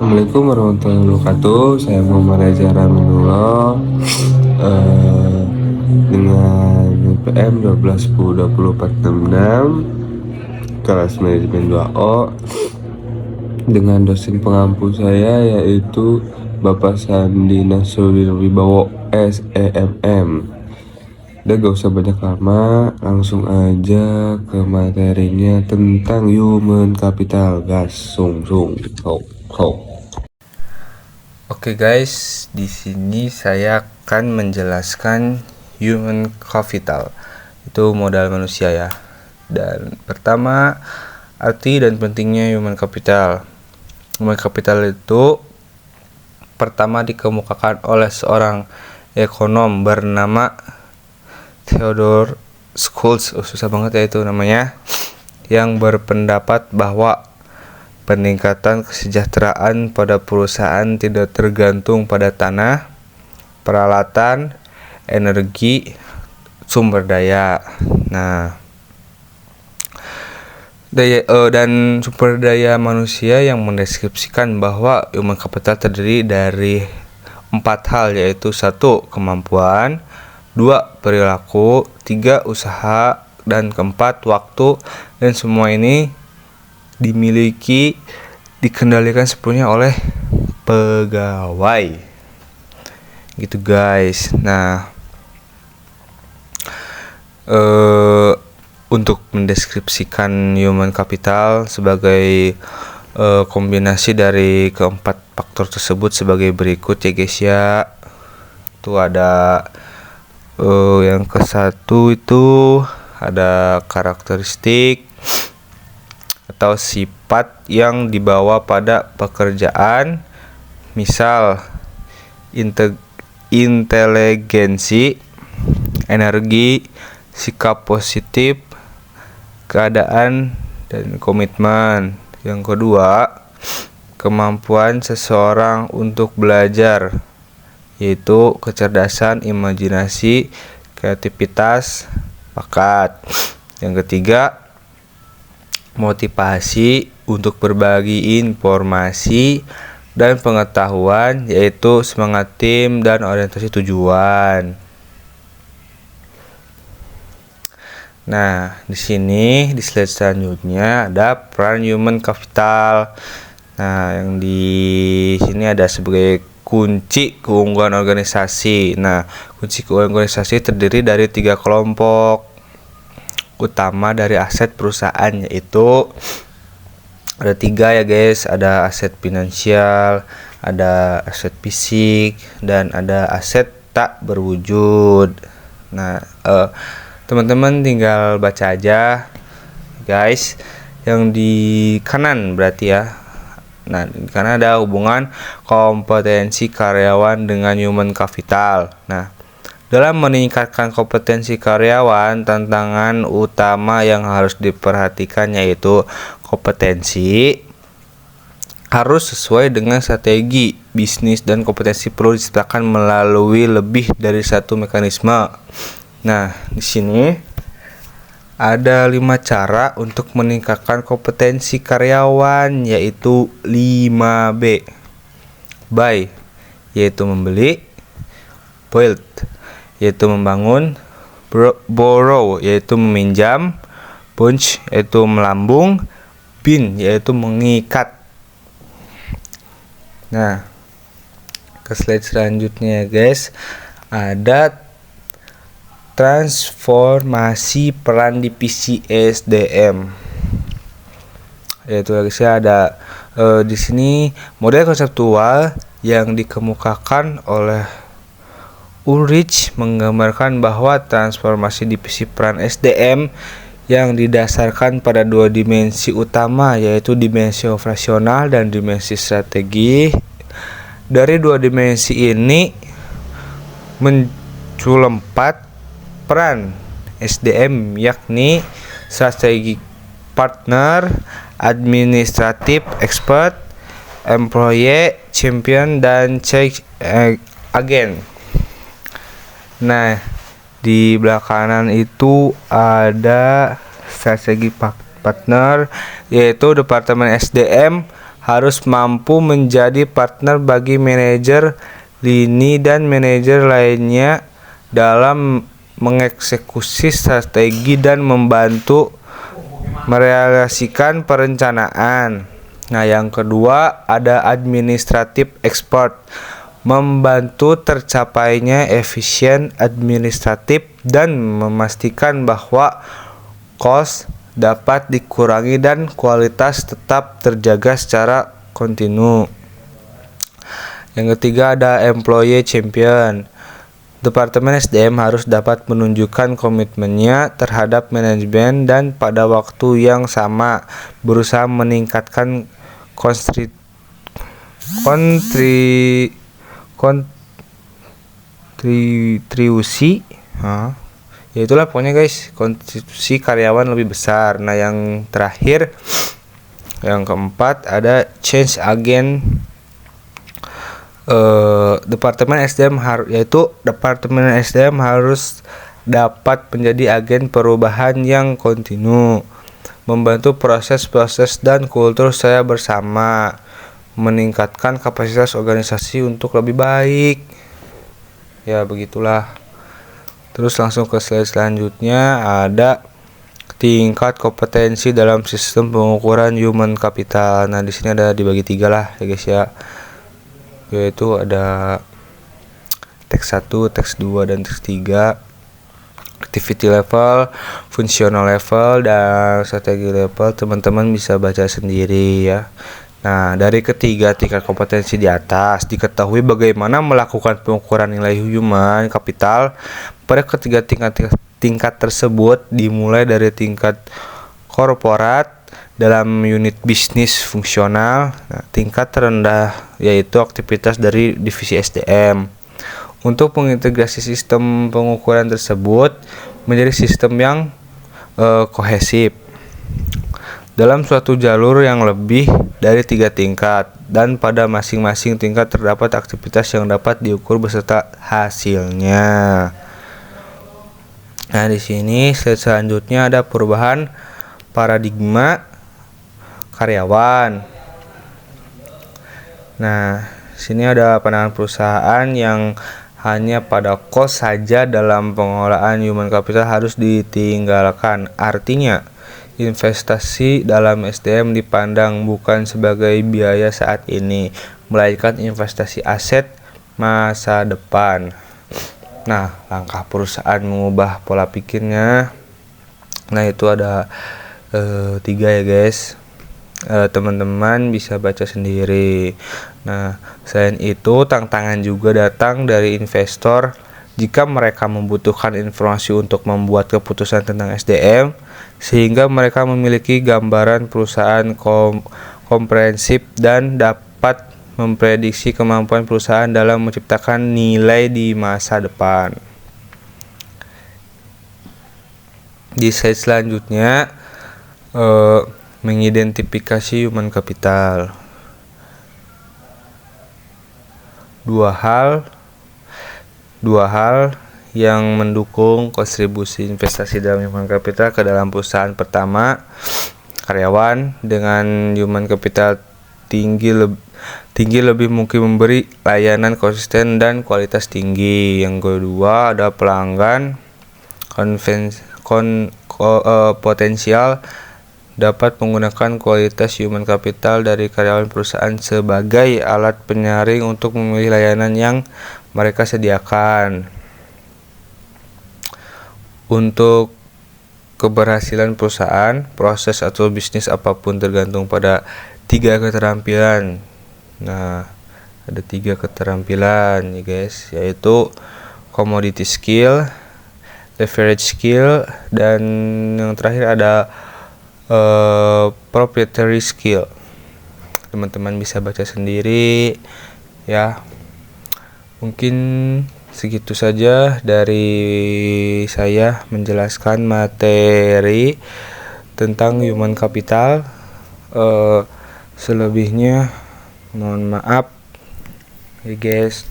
Assalamualaikum warahmatullahi wabarakatuh. Saya Muhammad Reza Raminullah dengan NPM 12102046 kelas manajemen 2O dengan dosen pengampu saya yaitu Bapak Sandi Nasruddin Wibowo SEMM. Udah gak usah banyak lama, langsung aja ke materinya tentang human capital. Gas, sung, ho. Oke guys, di sini saya akan menjelaskan human capital. Itu modal manusia ya. Dan pertama, arti dan pentingnya human capital. Human capital itu pertama dikemukakan oleh seorang ekonom bernama Theodore Schultz. Susah banget ya itu namanya. Yang berpendapat bahwa peningkatan kesejahteraan pada perusahaan tidak tergantung pada tanah, peralatan, energi, sumber daya. Nah, dan sumber daya manusia yang mendeskripsikan bahwa human capital terdiri dari 4 hal, yaitu 1. Kemampuan, 2. Perilaku, 3. Usaha, dan keempat waktu. Dan semua ini dikendalikan sepenuhnya oleh pegawai gitu guys. Nah, untuk mendeskripsikan human capital sebagai kombinasi dari keempat faktor tersebut sebagai berikut ya guys ya. Itu ada yang ke-1 itu ada karakteristik atau sifat yang dibawa pada pekerjaan, misal inteligensi, energi, sikap positif, keadaan, dan komitmen. Yang kedua, kemampuan seseorang untuk belajar, yaitu kecerdasan, imajinasi, kreativitas, bakat. Yang ketiga, motivasi untuk berbagi informasi dan pengetahuan, yaitu semangat tim dan orientasi tujuan. Nah, di sini di slide selanjutnya ada peran human capital. Nah, yang di sini ada sebagai kunci keunggulan organisasi. Nah, kunci keunggulan organisasi terdiri dari 3 kelompok utama dari aset perusahaan, yaitu ada 3 ya guys. Ada aset finansial, ada aset fisik, dan ada aset tak berwujud. Nah, teman-teman tinggal baca aja guys yang di kanan berarti ya. Nah, karena ada hubungan kompetensi karyawan dengan human capital. Nah, dalam meningkatkan kompetensi karyawan, tantangan utama yang harus diperhatikan yaitu kompetensi harus sesuai dengan strategi bisnis dan kompetensi perlu diciptakan melalui lebih dari satu mekanisme. Nah, di sini ada 5 cara untuk meningkatkan kompetensi karyawan, yaitu 5B. Buy, yaitu membeli; build, yaitu membangun; borrow, yaitu meminjam; bunch, yaitu melambung; bind, yaitu mengikat. Nah, ke slide selanjutnya guys, ada transformasi peran divisi SDM. Yaitu guys ya, ada di sini model konseptual yang dikemukakan oleh Ulrich menggambarkan bahwa transformasi divisi peran SDM yang didasarkan pada 2 dimensi utama, yaitu dimensi operasional dan dimensi strategi. Dari 2 dimensi ini muncul 4 peran SDM, yakni strategi partner, administratif expert, employee champion, dan change agent. Nah, di belakangan itu ada strategi partner, yaitu Departemen SDM harus mampu menjadi partner bagi manajer lini dan manajer lainnya dalam mengeksekusi strategi dan membantu merealisasikan perencanaan. Nah, yang kedua ada administratif expert, membantu tercapainya efisien administratif dan memastikan bahwa kos dapat dikurangi dan kualitas tetap terjaga secara kontinu. Yang ketiga ada employee champion. Departemen SDM harus dapat menunjukkan komitmennya terhadap manajemen dan pada waktu yang sama berusaha meningkatkan kontribusi, ya itulah pokoknya guys, kontribusi karyawan lebih besar. Nah, yang terakhir, yang keempat ada change agent. Departemen SDM harus dapat menjadi agen perubahan yang kontinu, membantu proses-proses dan kultur saya bersama, meningkatkan kapasitas organisasi untuk lebih baik. Ya begitulah. Terus langsung ke slide selanjutnya ada tingkat kompetensi dalam sistem pengukuran human capital. Nah, di sini ada dibagi 3 lah ya guys ya. Yaitu ada teks 1, teks 2 dan teks 3. Activity level, functional level, dan strategi level teman-teman bisa baca sendiri ya. Nah, dari ketiga tingkat kompetensi di atas diketahui bagaimana melakukan pengukuran nilai human capital pada ketiga tingkat tersebut, dimulai dari tingkat korporat dalam unit bisnis fungsional. Nah, tingkat terendah yaitu aktivitas dari divisi SDM. Untuk mengintegrasi sistem pengukuran tersebut menjadi sistem yang kohesif dalam suatu jalur yang lebih dari 3 tingkat, dan pada masing-masing tingkat terdapat aktivitas yang dapat diukur beserta hasilnya. Nah, di sini selanjutnya ada perubahan paradigma karyawan. Nah, sini ada pandangan perusahaan yang hanya pada kos saja dalam pengelolaan human capital harus ditinggalkan. Artinya, investasi dalam SDM dipandang bukan sebagai biaya saat ini, melainkan investasi aset masa depan. Nah, langkah perusahaan mengubah pola pikirnya. Nah, itu ada 3 ya guys. Teman-teman bisa baca sendiri. Nah, selain itu tantangan juga datang dari investor jika mereka membutuhkan informasi untuk membuat keputusan tentang SDM, sehingga mereka memiliki gambaran perusahaan komprehensif dan dapat memprediksi kemampuan perusahaan dalam menciptakan nilai di masa depan. Di slide selanjutnya mengidentifikasi human capital. Dua hal yang mendukung kontribusi investasi dalam human capital ke dalam perusahaan. Pertama, karyawan dengan human capital tinggi lebih mungkin memberi layanan konsisten dan kualitas tinggi. Yang kedua, ada pelanggan potensial dapat menggunakan kualitas human capital dari karyawan perusahaan sebagai alat penyaring untuk memilih layanan yang mereka sediakan. Untuk keberhasilan perusahaan, proses atau bisnis apapun tergantung pada 3 keterampilan. Nah, ada 3 keterampilan ya guys, yaitu commodity skill, leverage skill, dan yang terakhir ada proprietary skill. Teman-teman bisa baca sendiri ya. Mungkin segitu saja dari saya menjelaskan materi tentang human capital. Selebihnya mohon maaf ya guys.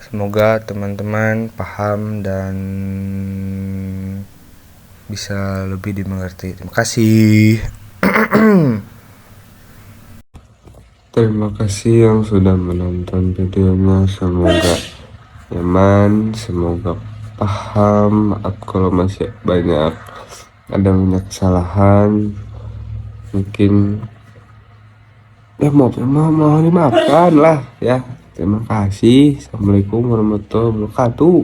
Semoga teman-teman paham dan bisa lebih dimengerti. Terima kasih. Terima kasih yang sudah menonton videonya. Semoga nyaman, semoga paham. Maaf kalau masih ada banyak kesalahan. Mungkin ya mau dimaafkan lah ya. Terima kasih. Assalamualaikum warahmatullahi wabarakatuh.